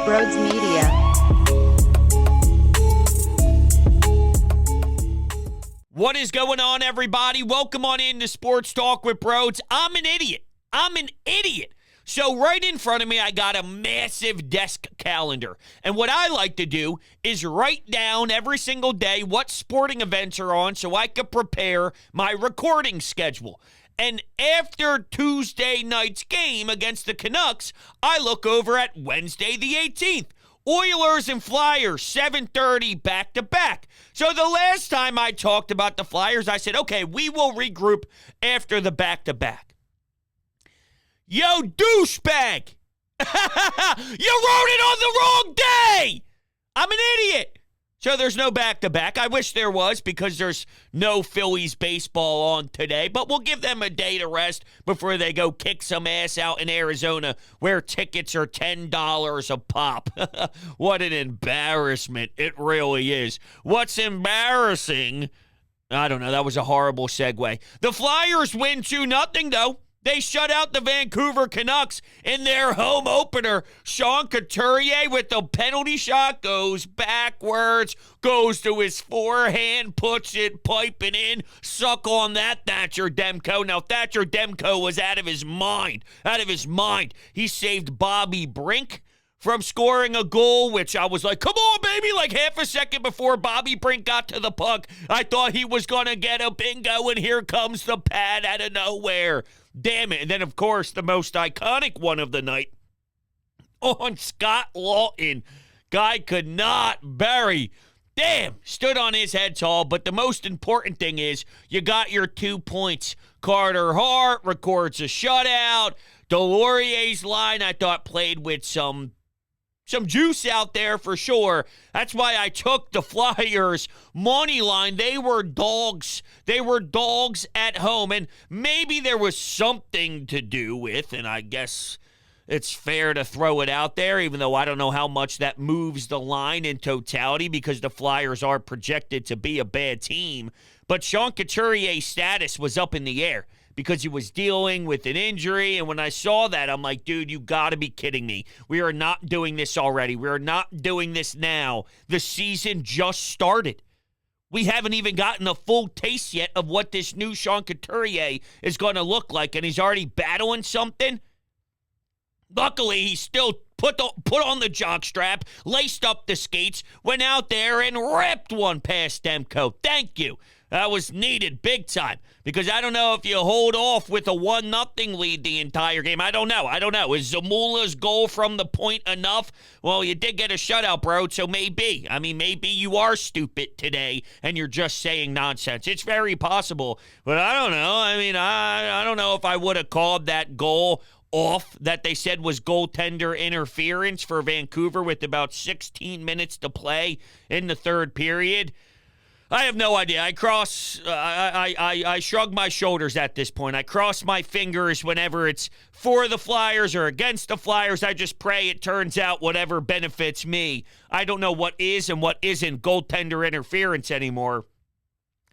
Broads Media. What is going on, everybody? Welcome on into Sports Talk with Broads. I'm an idiot. So right in front of me, I got a massive desk calendar. And what I like to do is write down every single day what sporting events are on so I can prepare my recording schedule. And after Tuesday night's game against the Canucks, I look over at Wednesday the 18th. Oilers and Flyers, 7:30 back-to-back. So the last time I talked about the Flyers, I said, okay, we will regroup after the back-to-back. Yo, douchebag! You wrote it on the wrong day! I'm an idiot! So there's no back-to-back. I wish there was because there's no Phillies baseball on today. But we'll give them a day to rest before they go kick some ass out in Arizona where tickets are $10 a pop. What an embarrassment. It really is. What's embarrassing? I don't know. That was a horrible segue. The Flyers win 2-0, though. They shut out the Vancouver Canucks in their home opener. Sean Couturier with the penalty shot goes backwards, goes to his forehand, puts it piping in. Suck on that, Thatcher Demko. Now, Thatcher Demko was out of his mind. He saved Bobby Brink from scoring a goal, which I was like, come on, baby, like half a second before Bobby Brink got to the puck. I thought he was going to get a bingo, and here comes the pad out of nowhere. Damn it. And then, of course, the most iconic one of the night on Scott Lawton. Guy could not bury. Damn, stood on his head tall. But the most important thing is you got your 2 points. Carter Hart records a shutout. Delorier's line, I thought, played with some juice out there for sure. That's why I took the Flyers money line. They were dogs. They were dogs at home. And maybe there was something to do with, and I guess it's fair to throw it out there, even though I don't know how much that moves the line in totality because the Flyers are projected to be a bad team. But Sean Couturier's status was up in the air because he was dealing with an injury. And when I saw that, I'm like, dude, you got to be kidding me. We are not doing this already. We are not doing this now. The season just started. We haven't even gotten a full taste yet of what this new Sean Couturier is going to look like, and he's already battling something. Luckily, he still put on the jockstrap, laced up the skates, went out there and ripped one past Demko. Thank you. That was needed big time because I don't know if you hold off with a 1-0 lead the entire game. I don't know. Is Zamula's goal from the point enough? Well, you did get a shutout, bro, so maybe. I mean, maybe you are stupid today and you're just saying nonsense. It's very possible, but I don't know. I mean, I don't know if I would have called that goal off that they said was goaltender interference for Vancouver with about 16 minutes to play in the third period. I have no idea. I shrug my shoulders at this point. I cross my fingers whenever it's for the Flyers or against the Flyers. I just pray it turns out whatever benefits me. I don't know what is and what isn't goaltender interference anymore.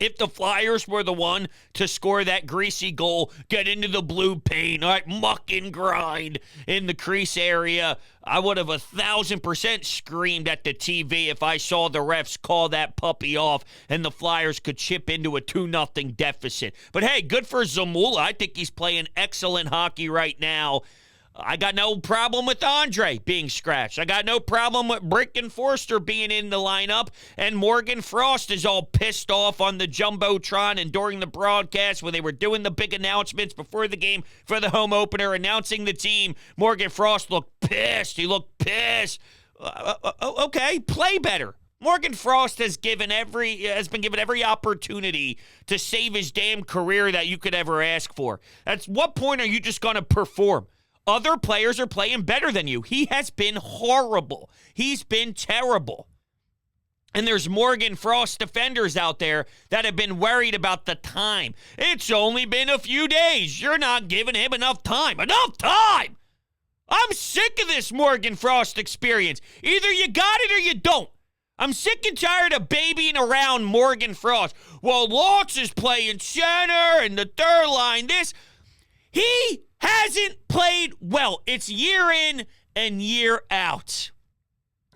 If the Flyers were the one to score that greasy goal, get into the blue paint, all right, muck and grind in the crease area, I would have 1,000% screamed at the TV if I saw the refs call that puppy off and the Flyers could chip into a 2-0 deficit. But hey, good for Zamula. I think he's playing excellent hockey right now. I got no problem with Andre being scratched. I got no problem with Brick and Forster being in the lineup. And Morgan Frost is all pissed off on the Jumbotron and during the broadcast when they were doing the big announcements before the game for the home opener, announcing the team. Morgan Frost looked pissed. He looked pissed. Okay, play better. Morgan Frost has been given every opportunity to save his damn career that you could ever ask for. At what point are you just going to perform? Other players are playing better than you. He has been horrible. He's been terrible. And there's Morgan Frost defenders out there that have been worried about the time. It's only been a few days. You're not giving him enough time. Enough time! I'm sick of this Morgan Frost experience. Either you got it or you don't. I'm sick and tired of babying around Morgan Frost. Well, Lawtz is playing center and the third line this. He hasn't played well. It's year in and year out.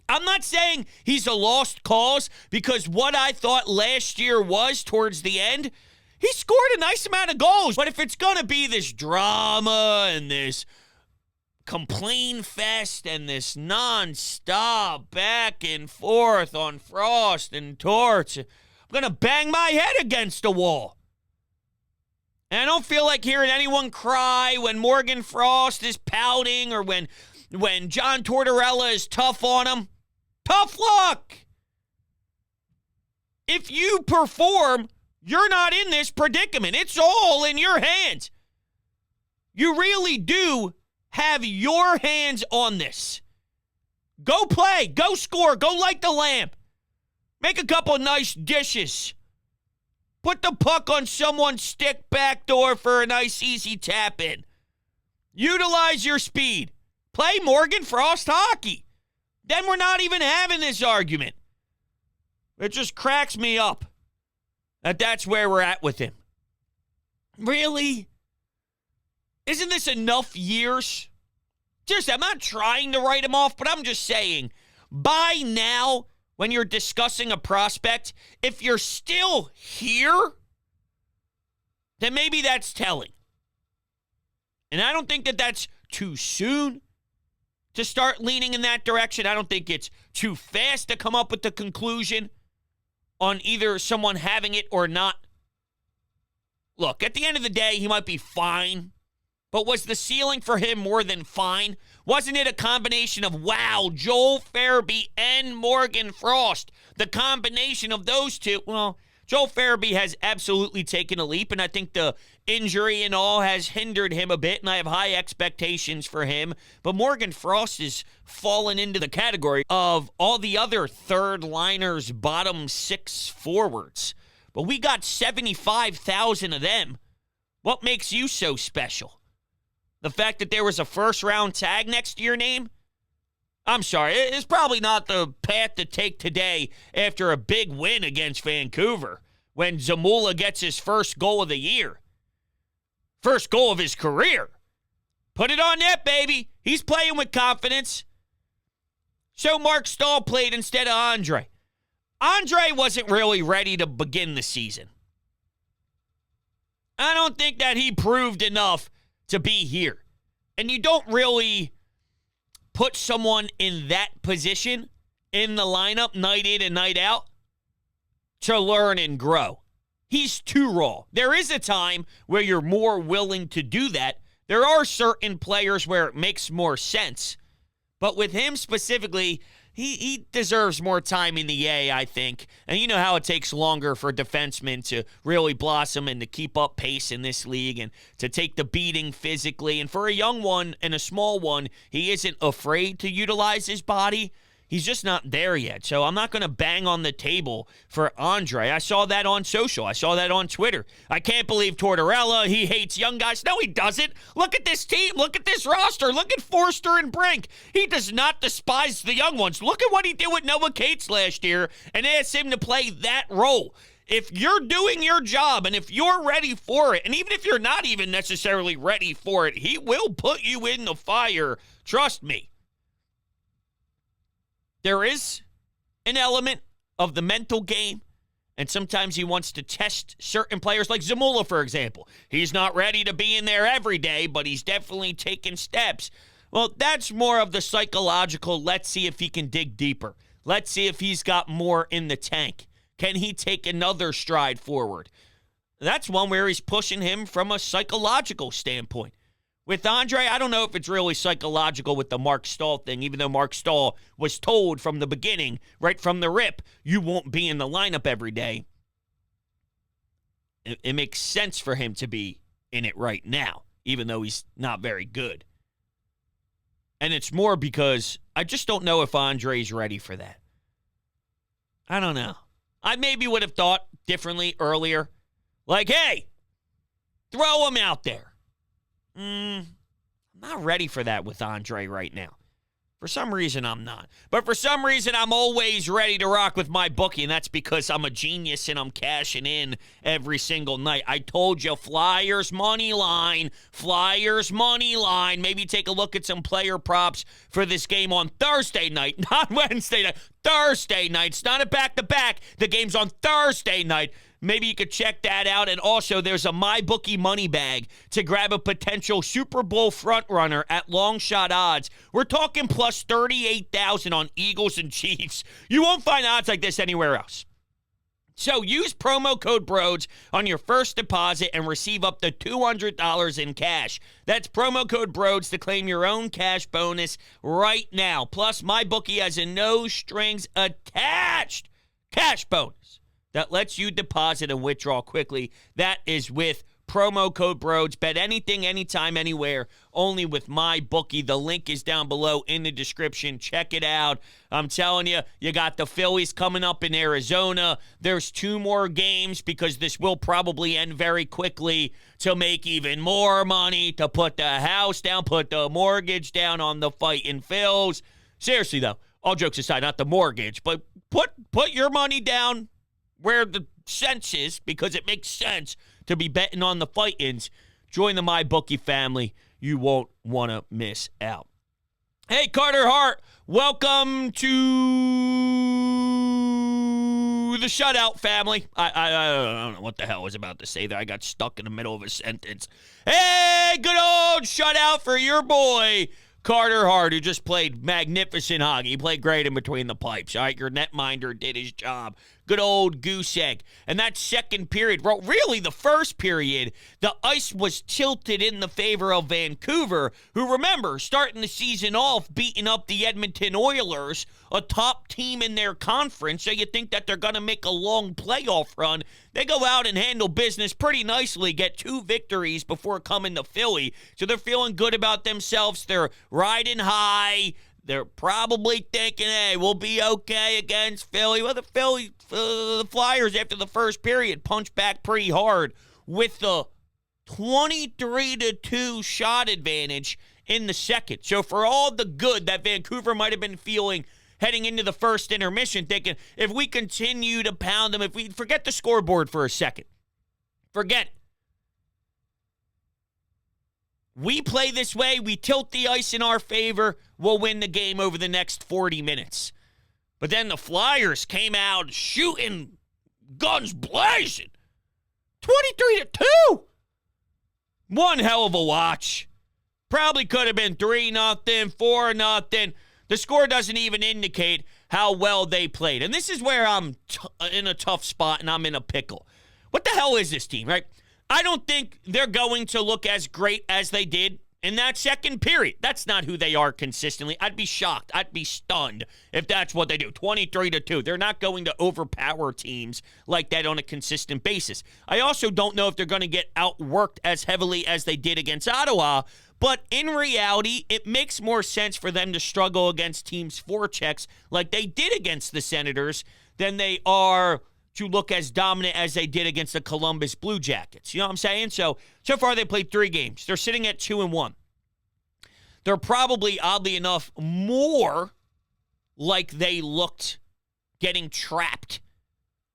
I'm not saying he's a lost cause, because what I thought last year was towards the end, he scored a nice amount of goals. But if it's going to be this drama and this complaint fest and this nonstop back and forth on Frost and Torts, I'm going to bang my head against a wall. And I don't feel like hearing anyone cry when Morgan Frost is pouting or when John Tortorella is tough on him. Tough luck. If you perform, you're not in this predicament. It's all in your hands. You really do have your hands on this. Go play. Go score. Go light the lamp. Make a couple nice dishes. Put the puck on someone's stick backdoor for a nice easy tap in. Utilize your speed. Play Morgan Frost hockey. Then we're not even having this argument. It just cracks me up that that's where we're at with him. Really? Isn't this enough years? Seriously, I'm not trying to write him off, but I'm just saying, by now, when you're discussing a prospect, if you're still here, then maybe that's telling. And I don't think that that's too soon to start leaning in that direction. I don't think it's too fast to come up with the conclusion on either someone having it or not. Look, at the end of the day, he might be fine. But was the ceiling for him more than fine? Wasn't it a combination of, wow, Joel Farabee and Morgan Frost? The combination of those two. Well, Joel Farabee has absolutely taken a leap, and I think the injury and all has hindered him a bit, and I have high expectations for him. But Morgan Frost has fallen into the category of all the other third liners, bottom six forwards. But we got 75,000 of them. What makes you so special? The fact that there was a first-round tag next to your name? I'm sorry, it's probably not the path to take today after a big win against Vancouver when Zamula gets his first goal of the year. First goal of his career. Put it on net, baby. He's playing with confidence. So Mark Stahl played instead of Andre. Andre wasn't really ready to begin the season. I don't think that he proved enough to be here. And you don't really put someone in that position in the lineup night in and night out to learn and grow. He's too raw. There is a time where you're more willing to do that. There are certain players where it makes more sense. But with him specifically, he deserves more time in the A, I think. And you know how it takes longer for defensemen to really blossom and to keep up pace in this league and to take the beating physically. And for a young one and a small one, he isn't afraid to utilize his body. He's just not there yet. So I'm not going to bang on the table for Andre. I saw that on social. I saw that on Twitter. I can't believe Tortorella, he hates young guys. No, he doesn't. Look at this team. Look at this roster. Look at Forster and Brink. He does not despise the young ones. Look at what he did with Noah Cates last year and asked him to play that role. If you're doing your job and if you're ready for it, and even if you're not even necessarily ready for it, he will put you in the fire. Trust me. There is an element of the mental game, and sometimes he wants to test certain players, like Zamula, for example. He's not ready to be in there every day, but he's definitely taking steps. Well, that's more of the psychological, let's see if he can dig deeper. Let's see if he's got more in the tank. Can he take another stride forward? That's one where he's pushing him from a psychological standpoint. With Andre, I don't know if it's really psychological with the Mark Stahl thing, even though Mark Stahl was told from the beginning, right from the rip, you won't be in the lineup every day. It makes sense for him to be in it right now, even though he's not very good. And it's more because I just don't know if Andre's ready for that. I don't know. I maybe would have thought differently earlier. Like, hey, throw him out there. I'm not ready for that with Andre right now. For some reason, I'm not. But for some reason, I'm always ready to rock with my bookie, and that's because I'm a genius and I'm cashing in every single night. I told you, Flyers money line. Flyers money line. Maybe take a look at some player props for this game on Thursday night, not Wednesday night. Thursday night. It's not a back-to-back. The game's on Thursday night. Maybe you could check that out. And also, there's a MyBookie money bag to grab a potential Super Bowl frontrunner at long shot odds. We're talking plus 38,000 on Eagles and Chiefs. You won't find odds like this anywhere else. So use promo code BROADS on your first deposit and receive up to $200 in cash. That's promo code BROADS to claim your own cash bonus right now. Plus, MyBookie has a no strings attached cash bonus that lets you deposit and withdraw quickly. That is with promo code BROADS. Bet anything, anytime, anywhere, only with MyBookie. The link is down below in the description. Check it out. I'm telling you, you got the Phillies coming up in Arizona. There's 2 more games because this will probably end very quickly to make even more money, to put the house down, put the mortgage down on the fighting Phils. Seriously, though, all jokes aside, not the mortgage, but put your money down where the sense is, because it makes sense to be betting on the fight-ins. Join the MyBookie family. You won't want to miss out. Hey, Carter Hart, welcome to the Shutout family. I don't know what the hell I was about to say there. I got stuck in the middle of a sentence. Hey, good old Shutout for your boy, Carter Hart, who just played magnificent hockey. He played great in between the pipes. All right, your netminder did his job. Good old goose egg. And that second period, well, really the first period, the ice was tilted in the favor of Vancouver, who, remember, starting the season off beating up the Edmonton Oilers, a top team in their conference. So you think that they're going to make a long playoff run. They go out and handle business pretty nicely, get 2 victories before coming to Philly. So they're feeling good about themselves. They're riding high. They're probably thinking, hey, we'll be okay against Philly. Well, the Flyers, after the first period, punched back pretty hard with the 23-2 shot advantage in the second. So for all the good that Vancouver might have been feeling heading into the first intermission, thinking, if we continue to pound them, if we forget the scoreboard for a second, forget it. We play this way, we tilt the ice in our favor, we'll win the game over the next 40 minutes. But then the Flyers came out shooting, guns blazing. 23-2. One hell of a watch. Probably could have been 3-0, 4-0. The score doesn't even indicate how well they played. And this is where I'm in a tough spot and I'm in a pickle. What the hell is this team, right? I don't think they're going to look as great as they did in that second period. That's not who they are consistently. I'd be shocked. I'd be stunned if that's what they do. 23-2. They're not going to overpower teams like that on a consistent basis. I also don't know if they're going to get outworked as heavily as they did against Ottawa, but in reality, it makes more sense for them to struggle against teams' forechecks like they did against the Senators than they are to look as dominant as they did against the Columbus Blue Jackets. You know what I'm saying? So far they played 3 games. They're sitting at 2-1. They're probably, oddly enough, more like they looked getting trapped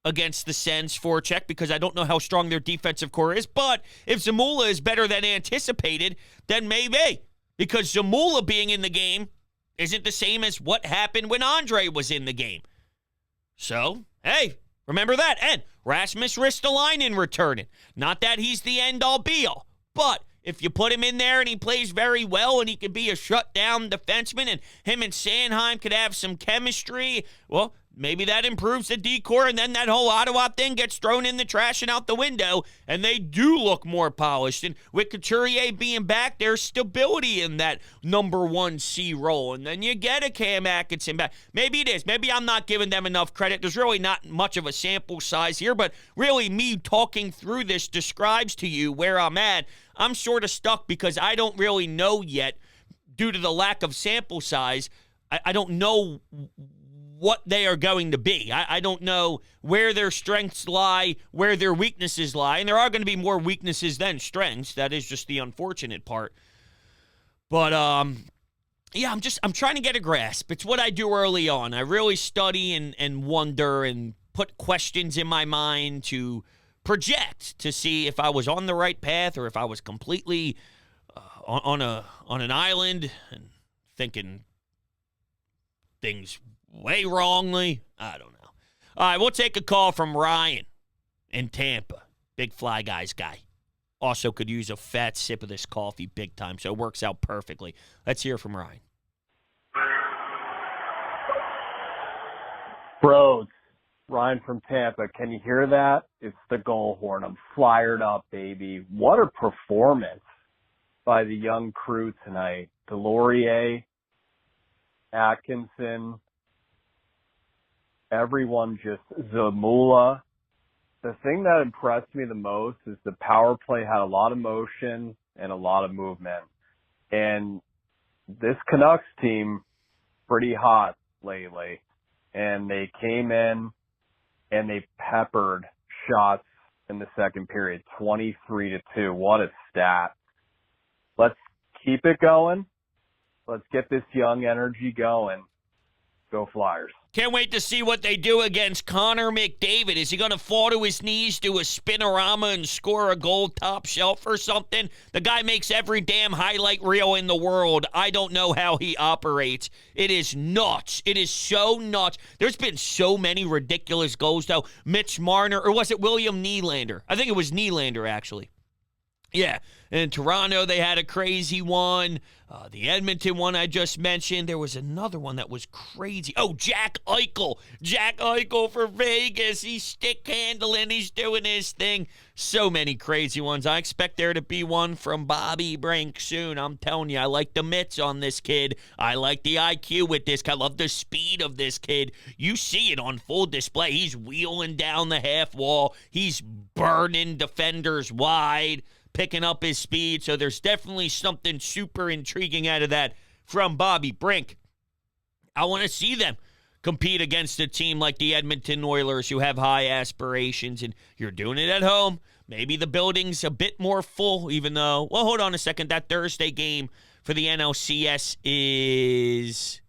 against the Sens forecheck, because I don't know how strong their defensive core is. But if Zamula is better than anticipated, then maybe. Because Zamula being in the game isn't the same as what happened when Andre was in the game. So, hey, remember that. And Rasmus Ristolainen returning. Not that he's the end-all be-all, but if you put him in there and he plays very well and he could be a shutdown defenseman and him and Sanheim could have some chemistry, well, maybe that improves the decor, and then that whole Ottawa thing gets thrown in the trash and out the window, and they do look more polished. And with Couturier being back, there's stability in that number 1C role. And then you get a Cam Atkinson back. Maybe it is. Maybe I'm not giving them enough credit. There's really not much of a sample size here, but really me talking through this describes to you where I'm at. I'm sort of stuck because I don't really know yet, due to the lack of sample size. I don't know what they are going to be. I don't know where their strengths lie, where their weaknesses lie. And there are going to be more weaknesses than strengths. That is just the unfortunate part. But Yeah, I'm trying to get a grasp. It's what I do early on. I really study and wonder and put questions in my mind to project to see if I was on the right path or if I was completely on an island and thinking things way wrongly. I don't know. All right, we'll take a call from Ryan in Tampa. Big Fly Guys guy. Also could use a fat sip of this coffee big time, so it works out perfectly. Let's hear from Ryan. Bros, Ryan from Tampa. Can you hear that? It's the goal horn. I'm fired up, baby. What a performance by the young crew tonight. Delorier, Atkinson, everyone just Zamula. The thing that impressed me the most is the power play had a lot of motion and a lot of movement. And this Canucks team, pretty hot lately. And they came in and they peppered shots in the second period, 23-2. What a stat. Let's keep it going. Let's get this young energy going. Go Flyers. Can't wait to see what they do against Connor McDavid. Is he going to fall to his knees, do a spinorama, and score a goal top shelf or something? The guy makes every damn highlight reel in the world. I don't know how he operates. It is nuts. It is so nuts. There's been so many ridiculous goals, though. Mitch Marner, or was it William Nylander? I think it was Nylander, actually. Yeah, in Toronto, they had a crazy one. The Edmonton one I just mentioned. There was another one that was crazy. Oh, Jack Eichel. Jack Eichel for Vegas. He's stick handling. He's doing his thing. So many crazy ones. I expect there to be one from Bobby Brink soon. I'm telling you, I like the mitts on this kid. I like the IQ with this kid. I love the speed of this kid. You see it on full display. He's wheeling down the half wall. He's burning defenders wide, picking up his speed, so there's definitely something super intriguing out of that from Bobby Brink. I want to see them compete against a team like the Edmonton Oilers who have high aspirations, and you're doing it at home. Maybe the building's a bit more full, even though, well, hold on a second, that Thursday game for the NLCS is,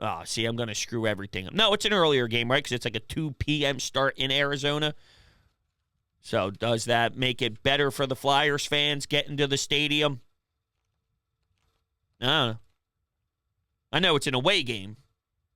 I'm going to screw everything up. No, it's an earlier game, right, because it's like a 2 p.m. start in Arizona. So does that make it better for the Flyers fans getting to the stadium? I don't know. I know it's an away game,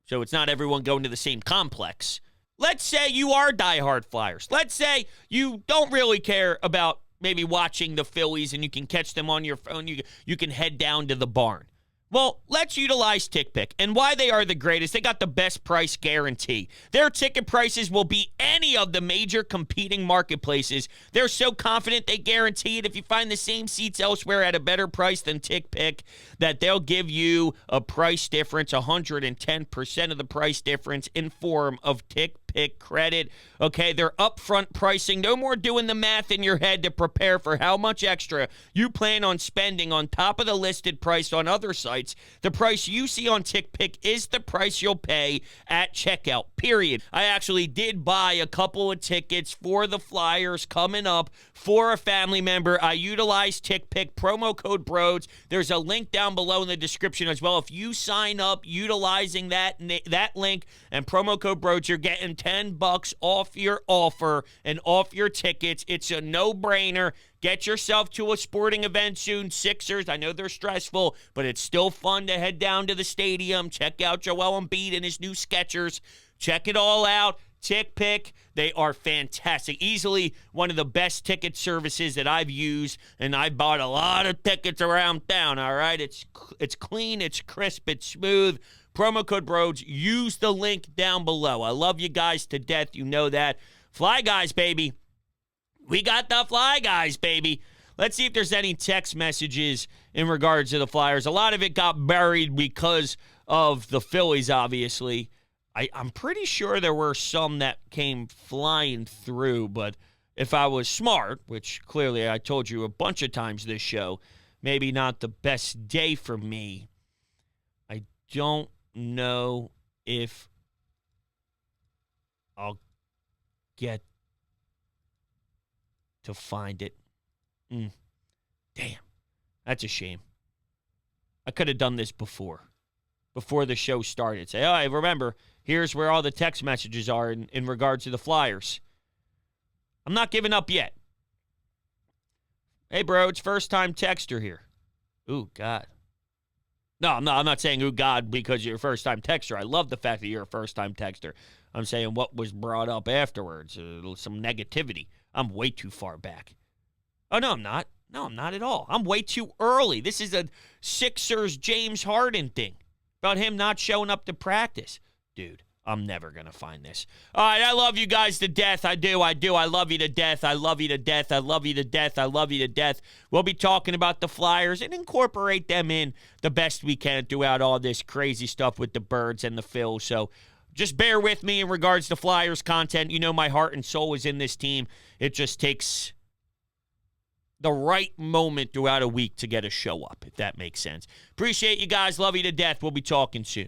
so it's not everyone going to the same complex. Let's say you are diehard Flyers. Let's say you don't really care about maybe watching the Phillies and you can catch them on your phone. You can head down to the barn. Well, let's utilize TickPick. And why they are the greatest, they got the best price guarantee. Their ticket prices will beat any of the major competing marketplaces. They're so confident they guarantee it if you find the same seats elsewhere at a better price than TickPick, that they'll give you a price difference, 110% of the price difference in form of TickPick credit. Okay, they're upfront pricing. No more doing the math in your head to prepare for how much extra you plan on spending on top of the listed price on other sites. The price you see on TickPick is the price you'll pay at checkout, period. I actually did buy a couple of tickets for the Flyers coming up for a family member. I utilized TickPick, promo code BROADS. There's a link down below in the description as well. If you sign up utilizing that link and promo code BROADS, you're getting $10 off your offer and off your tickets. It's a no-brainer. Get yourself to a sporting event soon. Sixers, I know they're stressful, but it's still fun to head down to the stadium. Check out Joel Embiid and his new Skechers. Check it all out. TickPick, they are fantastic. Easily one of the best ticket services that I've used, and I bought a lot of tickets around town, all right? It's clean, it's crisp, it's smooth. Promo code BROADS. Use the link down below. I love you guys to death. You know that. Fly Guys, baby. We got the Fly Guys, baby. Let's see if there's any text messages in regards to the Flyers. A lot of it got buried because of the Phillies, obviously. I'm pretty sure there were some that came flying through, but if I was smart, which clearly I told you a bunch of times this show, maybe not the best day for me. I don't know if I'll get to find it. Damn. That's a shame. I could have done this before. before the show started. Say, oh, remember, here's where all the text messages are in regards to the Flyers. I'm not giving up yet. Hey, bro, it's first-time texter here. Ooh, God. No, I'm not saying, ooh, God, because you're a first-time texter. I love the fact that you're a first-time texter. I'm saying what was brought up afterwards, some negativity. I'm way too far back. Oh, no, I'm not. No, I'm not at all. I'm way too early. This is a Sixers James Harden thing about him not showing up to practice. Dude, I'm never going to find this. All right, I love you guys to death. I do. I love you to death. I love you to death. I love you to death. I love you to death. We'll be talking about the Flyers and incorporate them in the best we can throughout all this crazy stuff with the Birds and the Phils. So just bear with me in regards to Flyers content. You know my heart and soul is in this team. It just takes the right moment throughout a week to get a show up, if that makes sense. Appreciate you guys. Love you to death. We'll be talking soon.